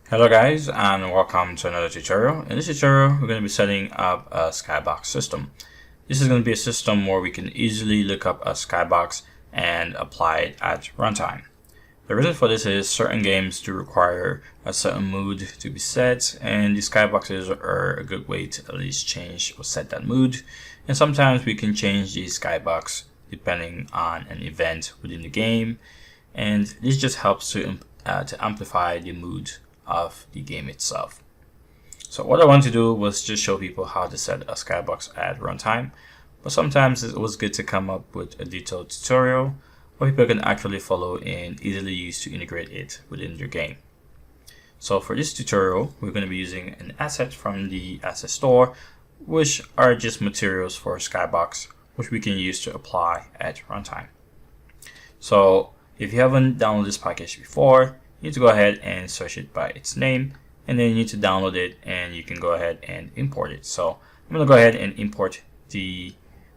Hello guys, and welcome to another tutorial. In this tutorial, we're going to be setting up a skybox system. This is going to be a system where we can easily look up a skybox and apply it at runtime. The reason for this is certain games do require a certain mood to be set, and the skyboxes are a good way to at least change or set that mood. And sometimes we can change the skybox depending on an event within the game, and this just helps to amplify the mood of the game itself. So what I want to do was just show people how to set a skybox at runtime, but sometimes it was good to come up with a detailed tutorial where people can actually follow and easily use to integrate it within their game. So for this tutorial, we're going to be using an asset from the asset store, which are just materials for a skybox, which we can use to apply at runtime. So if you haven't downloaded this package before, you need to go ahead and search it by its name, and then you need to download it, and you can go ahead and import it. So I'm going to go ahead and import the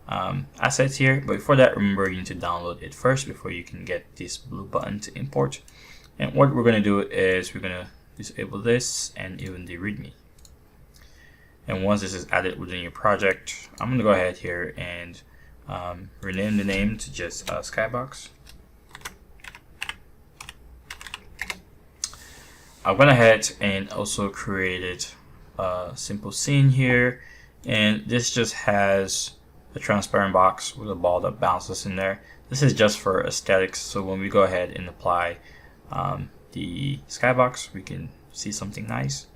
assets here, but before that, remember you need to download it first before you can get this blue button to import. And what we're going to do is we're going to disable this and even the readme. And once this is added within your project, I'm going to go ahead here and rename the name to just skybox. I went ahead and also created a simple scene here, and this just has a transparent box with a ball that bounces in there. This is just for aesthetics, so when we go ahead and apply the skybox, we can see something nice.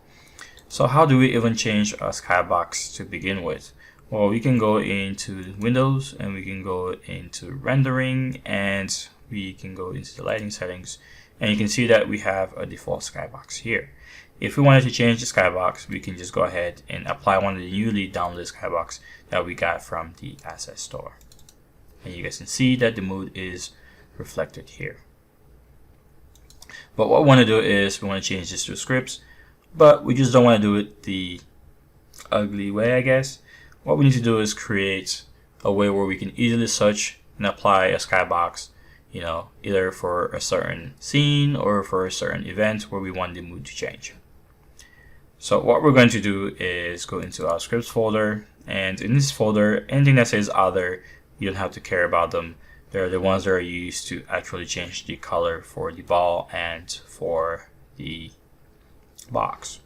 So how do we even change a skybox to begin with? Well, we can go into Windows, and we can go into rendering, and we can go into the lighting settings, and you can see that we have a default skybox here. If we wanted to change the skybox, we can just go ahead and apply one of the newly downloaded skybox that we got from the asset store. And you guys can see that the mood is reflected here. But what we want to do is we want to change this to scripts, but we just don't want to do it the ugly way, I guess. What we need to do is create a way where we can easily search and apply a skybox, you know, either for a certain scene or for a certain event where we want the mood to change. So what we're going to do is go into our scripts folder, and in this folder, anything that says other, you don't have to care about them. They're the ones that are used to actually change the color for the ball and for the box.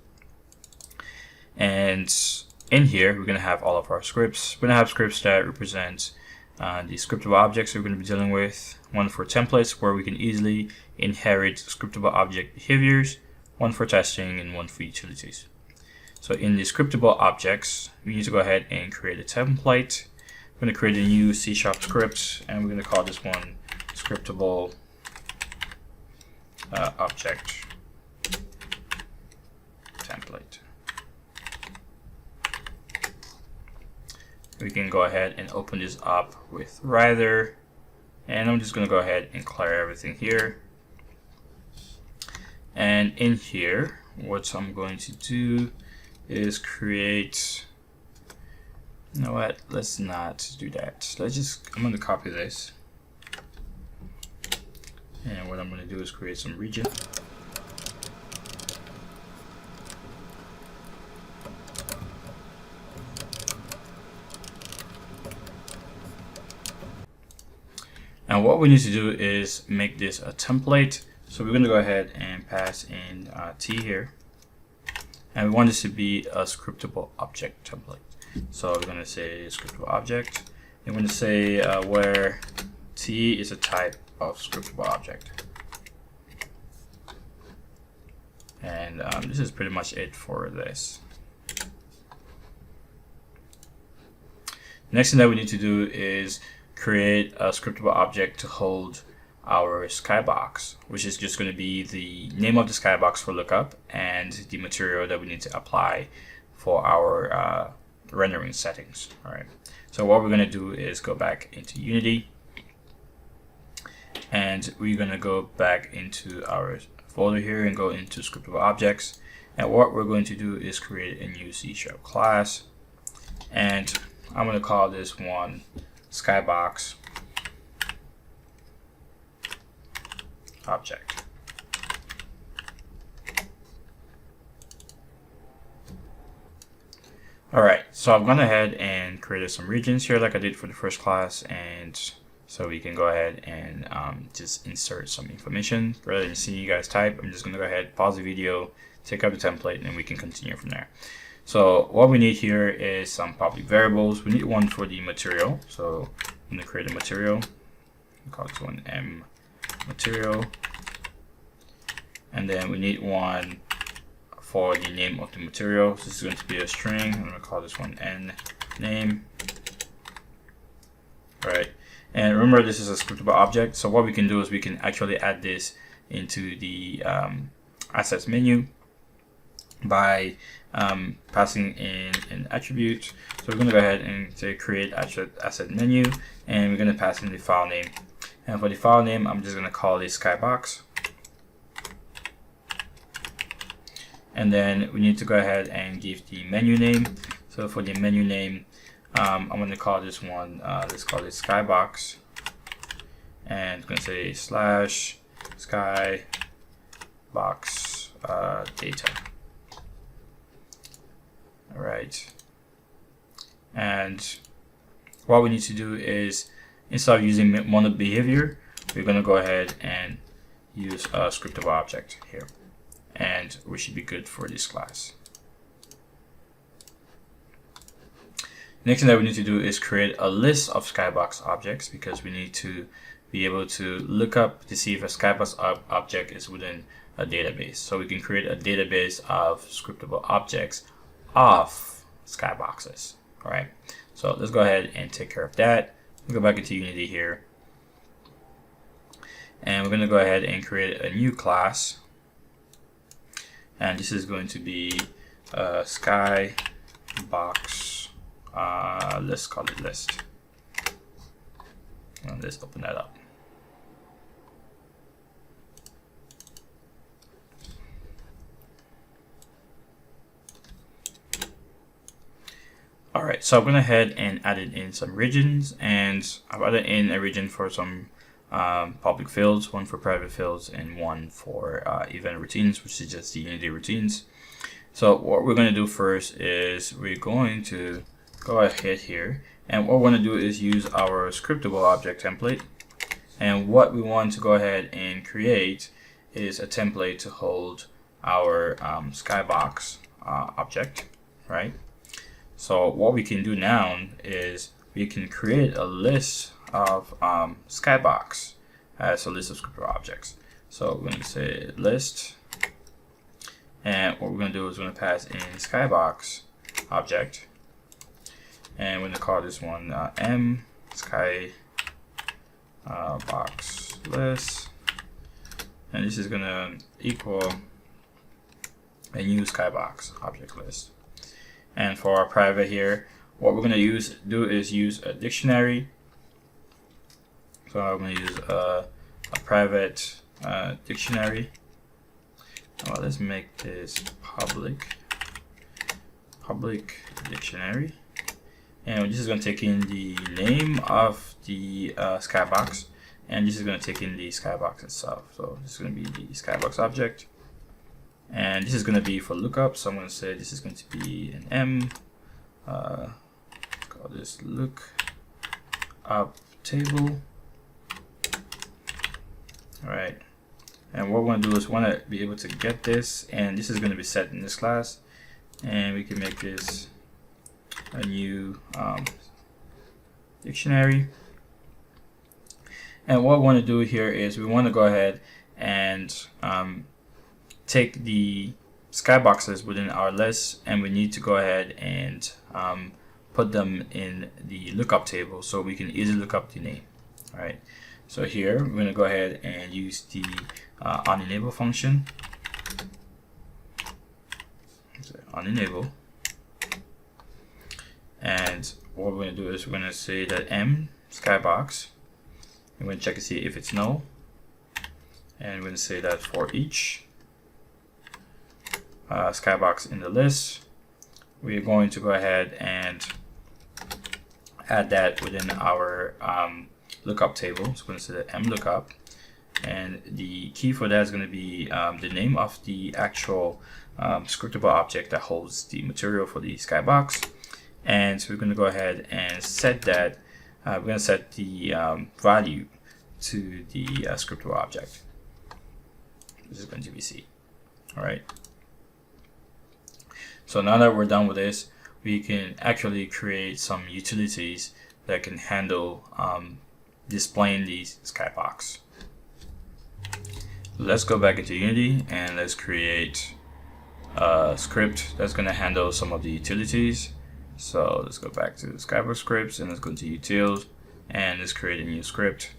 And in here, we're going to have all of our scripts. We're going to have scripts that represent the scriptable objects we're going to be dealing with, one for templates where we can easily inherit scriptable object behaviors, one for testing, and one for utilities. So in the scriptable objects, we need to go ahead and create a template. We're going to create a new C# script, and we're going to call this one scriptable object template. We can go ahead and open this up with Writer, and I'm just going to go ahead and clear everything here. And in here, what I'm going to do is create, you know what, let's not do that. I'm going to copy this, and what I'm going to do is create some region. And what we need to do is make this a template. So we're going to go ahead and pass in T here. And we want this to be a scriptable object template. So we're going to say scriptable object. And we're going to say where T is a type of scriptable object. And this is pretty much it for this. Next thing that we need to do is create a scriptable object to hold our skybox, which is just going to be the name of the skybox for lookup and the material that we need to apply for our rendering settings. All right. So what we're going to do is go back into Unity, and we're going to go back into our folder here and go into scriptable objects. And what we're going to do is create a new C# class, and I'm going to call this one skybox object. All right, so I've gone ahead and created some regions here like I did for the first class, and so we can go ahead and just insert some information. Rather than seeing you guys type, I'm just gonna go ahead, pause the video, take out the template, and we can continue from there. So what we need here is some public variables. We need one for the material. So I'm gonna create a material, call this one M material, and then we need one for the name of the material. So this is going to be a string. I'm going to call this one n name. All right, and remember this is a scriptable object. So what we can do is we can actually add this into the assets menu by passing in an attribute. So we're going to go ahead and say create asset menu, and we're going to pass in the file name. And for the file name, I'm just going to call this skybox. And then we need to go ahead and give the menu name. So for the menu name, I'm going to call this one, let's call it skybox. And I'm going to say slash skybox data. All right. And what we need to do is, instead of using mono behavior, we're going to go ahead and use a scriptable object here. And we should be good for this class. Next thing that we need to do is create a list of skybox objects, because we need to be able to look up to see if a skybox object is within a database. So we can create a database of scriptable objects of skyboxes. All right. So let's go ahead and take care of that. We'll go back into Unity here. And we're going to go ahead and create a new class. And this is going to be skybox, let's call it list. And let's open that up. All right, so I'm going to head and added in some regions, and I've added in a region for some public fields, one for private fields, and one for event routines, which is just the Unity routines. So what we're going to do first is we're going to go ahead here, and what we're going to do is use our scriptable object template. And what we want to go ahead and create is a template to hold our skybox object, right? So what we can do now is we can create a list of skybox as a list of scriptable objects. So we're going to say list, and what we're going to do is we're going to pass in skybox object, and we're going to call this one m skybox list, and this is going to equal a new skybox object list. And for our private here, what we're going to do is use a dictionary. So I'm going to use a private dictionary. Well, let's make this public dictionary. And this is going to take in the name of the skybox, and this is going to take in the skybox itself. So this is going to be the skybox object, and this is going to be for lookup. So I'm going to say this is going to be an m. Let's call this lookup table. All right, and what we want to do is want to be able to get this, and this is going to be set in this class, and we can make this a new dictionary. And what we want to do here is we want to go ahead and take the skyboxes within our list, and we need to go ahead and put them in the lookup table so we can easily look up the name. All right. So here we're going to go ahead and use the onEnable function. So onEnable, and what we're going to do is we're going to say that m skybox. I'm going to check to see if it's null, and we're going to say that for each skybox in the list, we're going to go ahead and add that within our lookup table. So we're going to say that m lookup, and the key for that is going to be the name of the actual scriptable object that holds the material for the skybox. and so we're going to go ahead and set that. We're going to set the value to the scriptable object. This is going to be C. All right. So now that we're done with this, we can actually create some utilities that can handle displaying the skybox. Let's go back into Unity and let's create a script that's going to handle some of the utilities. So let's go back to the skybox scripts and let's go into utils and let's create a new script.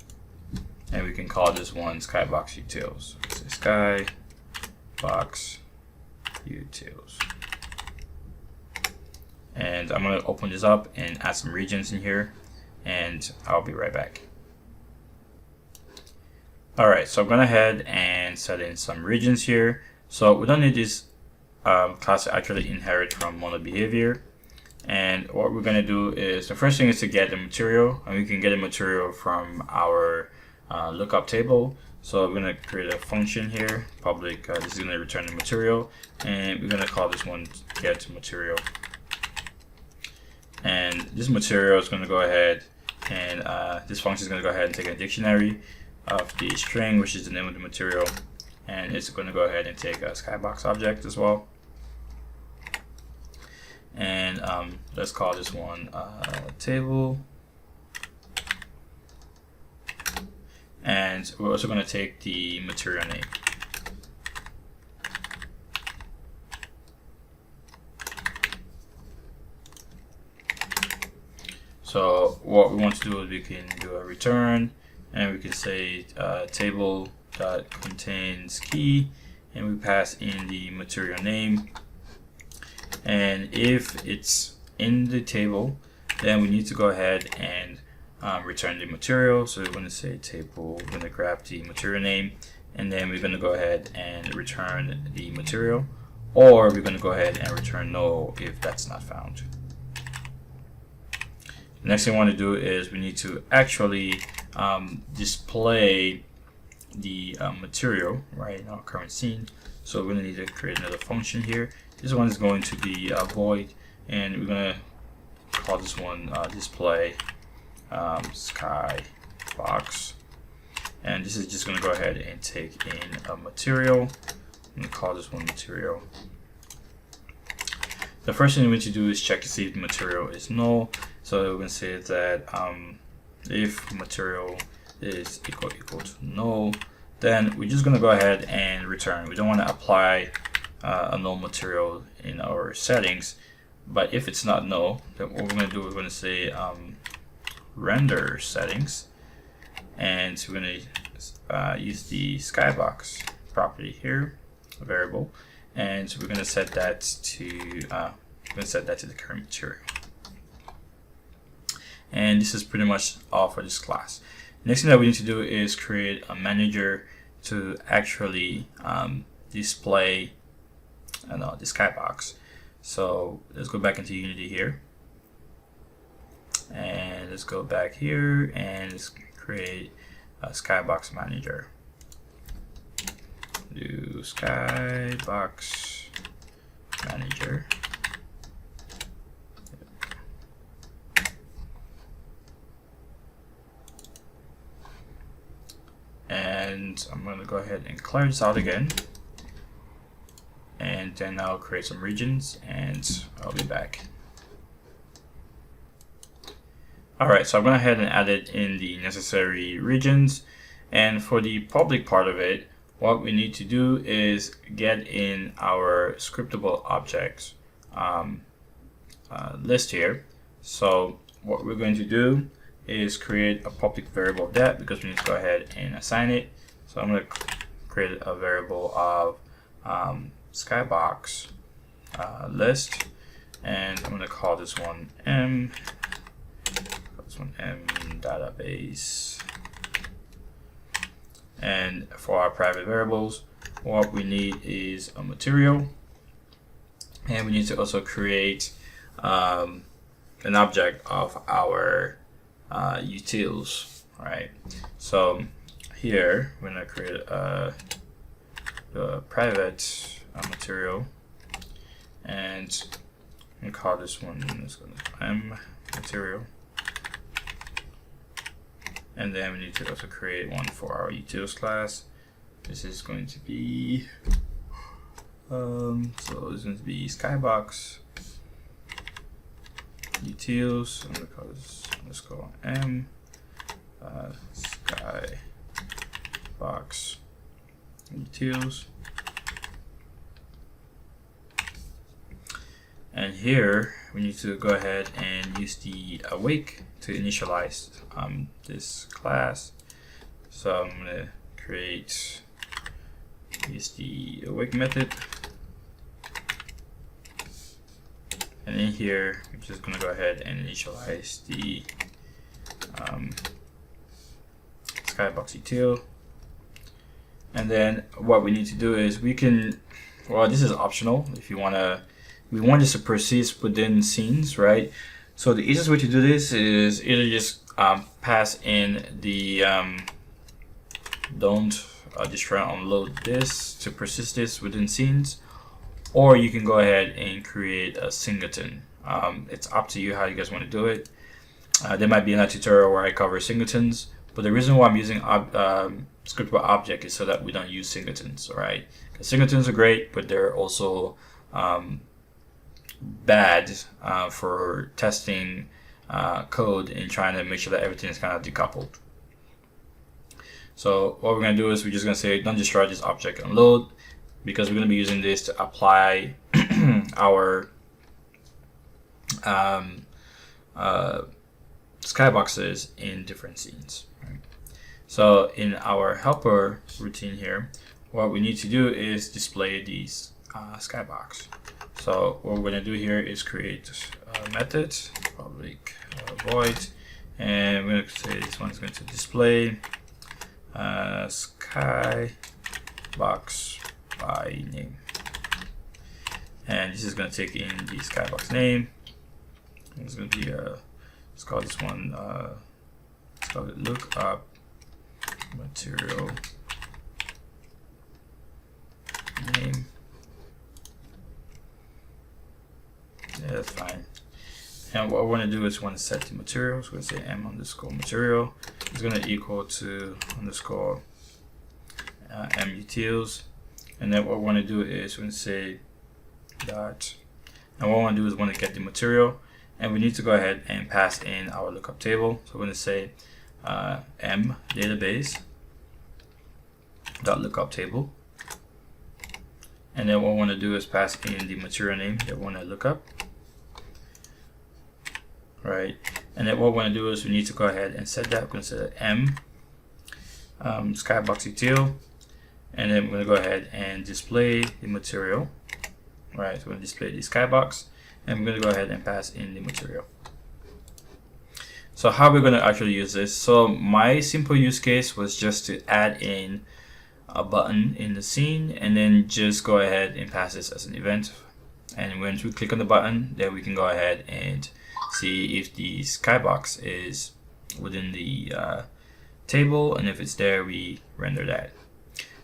And we can call this one skybox utils. So skybox utils. And I'm going to open this up and add some regions in here, and I'll be right back. Alright, so I'm going ahead and set in some regions here. So we don't need this class to actually inherit from mono behavior. And what we're going to do is, the first thing is to get the material, and we can get the material from our lookup table. So we're going to create a function here, public, this is going to return the material, and we're going to call this one get material. And this material is going to go ahead and this function is going to go ahead and take a dictionary of the string, which is the name of the material, and it's going to go ahead and take a skybox object as well. And let's call this one table. And we're also going to take the material name. So what we want to do is we can do a return, and we can say table that contains key, and we pass in the material name. And if it's in the table, then we need to go ahead and return the material. So we're going to say table, we're going to grab the material name, and then we're going to go ahead and return the material, or we're going to go ahead and return null if that's not found. The next thing we want to do is we need to actually display the material right in our current scene. So we're going to need to create another function here. This one is going to be void, and we're going to call this one display skybox, and this is just going to go ahead and take in a material. I'm going to call this one material. The first thing we need to do is check to see if the material is null. So we're going to say that if material is equal to null, then we're just going to go ahead and return. We don't want to apply a null material in our settings, but if it's not null, then what we're going to do, we're going to say render settings, and we're going to use the skybox property here, a variable, and so we're going to set that to the current material. And this is pretty much all for this class. Next thing that we need to do is create a manager to actually display the skybox. So let's go back into Unity here, and let's go back here and let's create a skybox manager. Do skybox manager. And I'm going to go ahead and clear this out again, and then I'll create some regions and I'll be back. Alright, so I'm going to go ahead and add it in the necessary regions, and for the public part of it, what we need to do is get in our scriptable objects list here. So what we're going to do is create a public variable of that, because we need to go ahead and assign it. So I'm going to create a variable of skybox list, and I'm going to call this one m database. And for our private variables, what we need is a material, and we need to also create an object of our utils, right? So here we're going to create a private material, and and call this one, let's go to M material. And then we need to also create one for our utils class. This is going to be so it's going to be skybox utils. I'm gonna call this underscore M skybox utils. And here we need to go ahead and use the awake to initialize this class. So I'm gonna use the awake method, and in here we're just gonna go ahead and initialize the skybox util. And then what we need to do is we can, well, this is optional if you we want this to persist within scenes, right? So the easiest way to do this is either just pass in the don't just try to unload this to persist this within scenes, or you can go ahead and create a singleton. It's up to you how you guys want to do it. There might be another tutorial where I cover singletons, but the reason why I'm using scriptable object is so that we don't use singletons, right? Because singletons are great, but they're also bad for testing code and trying to make sure that everything is kind of decoupled. So what we're going to do is we're just going to say don't destroy this object and load, because we're going to be using this to apply our skyboxes in different scenes. Right? So in our helper routine here, what we need to do is display these skybox. So what we're going to do here is create a method, public void, and we're going to say this one is going to display skybox by name, and this is going to take in the skybox name. It's going to be let's call this one let's call it lookup material name. Yeah, that's fine. And what we're going to do is we want to set the material. So we're going to say m underscore material is going to equal to underscore m utils. And then what we want to do is we're going to say dot. And what we want to do is we want to get the material. And we need to go ahead and pass in our lookup table. So we're going to say m database dot lookup table. And then what we want to do is pass in the material name that we want to look up. Right, and then what we want to do is we need to go ahead and set that. We're going to set m skybox util, and then we're going to go ahead and display the material. Right, so we're going to display the skybox, and we're going to go ahead and pass in the material. So how we're going to actually use this? So my simple use case was just to add in a button in the scene, and then just go ahead and pass this as an event. And once we click on the button, then we can go ahead and see if the skybox is within the table, and if it's there, we render that.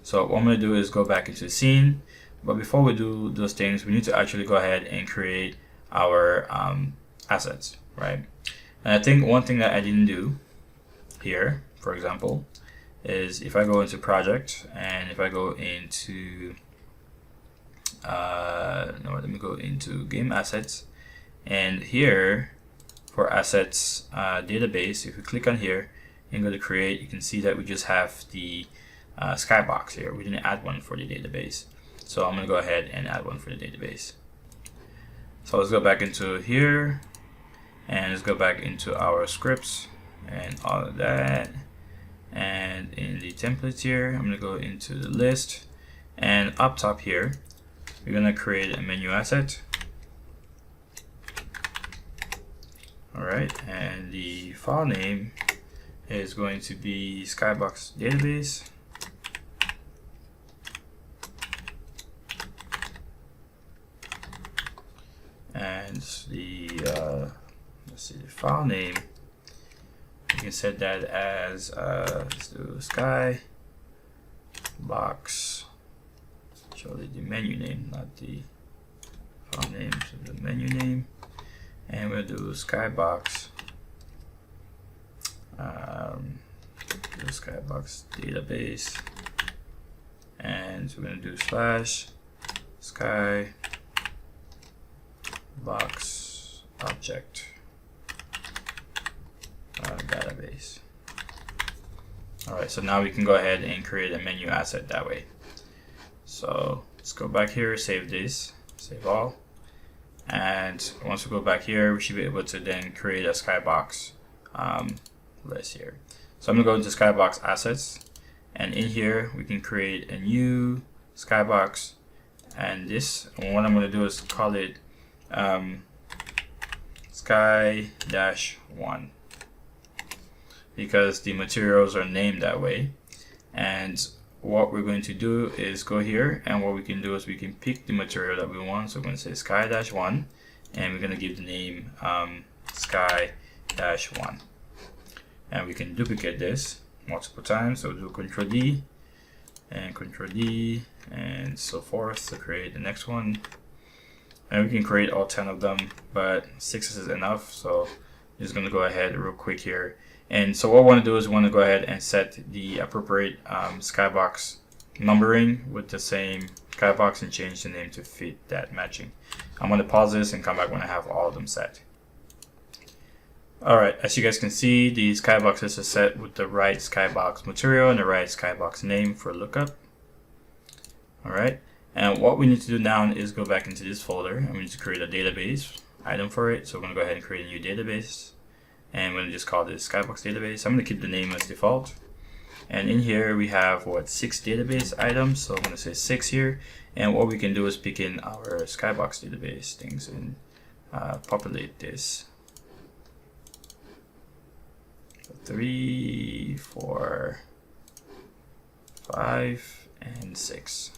So what I'm going to do is go back into the scene, but before we do those things, we need to actually go ahead and create our assets, right? And I think one thing that I didn't do here, for example, is if I go into project, and if I go into let me go into game assets, and here for assets database, if we click on here and go to create, you can see that we just have the skybox here. We didn't add one for the database, so I'm going to go ahead and add one for the database. So let's go back into here, and let's go back into our scripts and all of that, and in the templates here, I'm going to go into the list, and up top here we're going to create a menu asset. Alright, and the file name is going to be skybox database. And the let's see, the file name, you can set that as let's do skybox, surely the menu name, not the file name, so the menu name, and we'll do skybox. Do skybox database, and we're going to do slash skybox object database. Alright, so now we can go ahead and create a menu asset that way. So let's go back here, save this, save all, and once we go back here, we should be able to then create a skybox list here. So I'm going to go into skybox assets, and in here we can create a new skybox, and what I'm going to do is call it sky-1, because the materials are named that way. And what we're going to do is go here, and what we can do is we can pick the material that we want. So we're going to say sky-1, and we're going to give the name sky-1. And we can duplicate this multiple times. So we'll do Ctrl D and Ctrl D and so forth to create the next one. And we can create all 10 of them, but 6 is enough. So I'm just going to go ahead real quick here. And so what we want to do is we want to go ahead and set the appropriate skybox numbering with the same skybox and change the name to fit that matching. I'm going to pause this and come back when I have all of them set. Alright, as you guys can see, the skyboxes are set with the right skybox material and the right skybox name for lookup. Alright, and what we need to do now is go back into this folder, and we need to create a database item for it. So we're going to go ahead and create a new database, and we're going to just call this skybox database. I'm going to keep the name as default, and in here we have 6 database items, so I'm going to say 6 here. And what we can do is pick in our skybox database things and populate this. 3, 4, 5, and 6.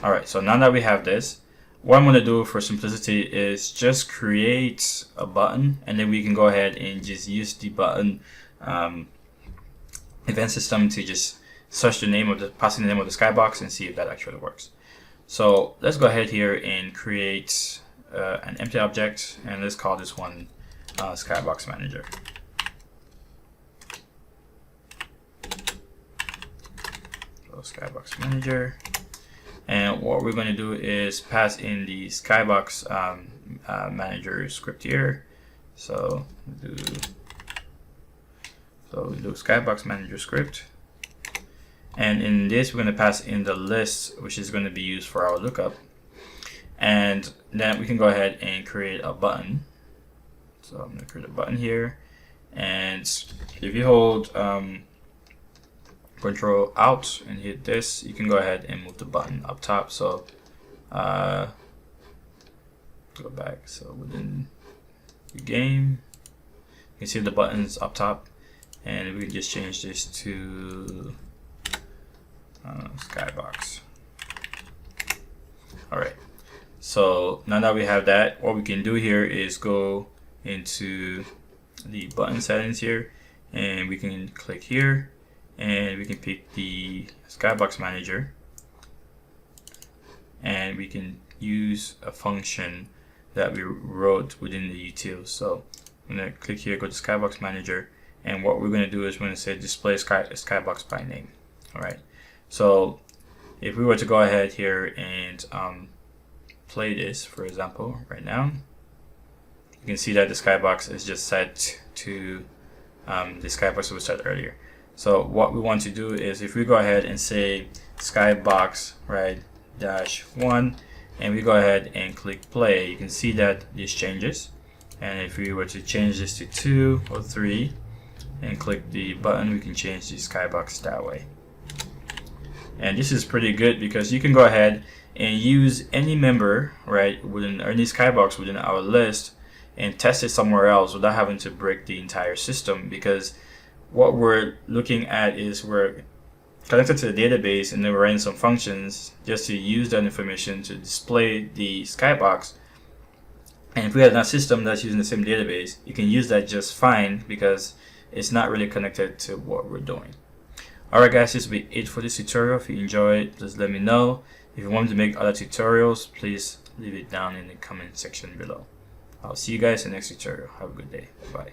Alright, so now that we have this, what I'm going to do for simplicity is just create a button, and then we can go ahead and just use the button event system to just search the name of passing the name of the skybox and see if that actually works. So let's go ahead here and create an empty object, and let's call this one skybox manager. Skybox manager, and what we're going to do is pass in the skybox manager script here. So we do skybox manager script, and in this we're going to pass in the list, which is going to be used for our lookup, and then we can go ahead and create a button. So I'm going to create a button here, and if you hold Control Alt and hit this, you can go ahead and move the button up top. So go back, so within the game you can see the buttons up top, and we can just change this to skybox. Alright, so now that we have that, what we can do here is go into the button settings here, and we can click here, and we can pick the skybox manager, and we can use a function that we wrote within the util. So I'm going to click here, go to skybox manager, and what we're going to do is we're going to say display skybox by name. Alright, so if we were to go ahead here and play this, for example, right now, you can see that the skybox is just set to the skybox we set earlier. So what we want to do is, if we go ahead and say skybox -1, and we go ahead and click play, you can see that this changes. And if we were to change this to 2 or 3 and click the button, we can change the skybox that way. And this is pretty good because you can go ahead and use any member within any skybox within our list and test it somewhere else without having to break the entire system, because what we're looking at is we're connected to the database, and then we're running some functions just to use that information to display the skybox. And if we have a system that's using the same database, you can use that just fine because it's not really connected to what we're doing. Alright guys, this will be it for this tutorial. If you enjoyed it, please let me know. If you want me to make other tutorials, please leave it down in the comment section below. I'll see you guys in the next tutorial. Have a good day. Bye.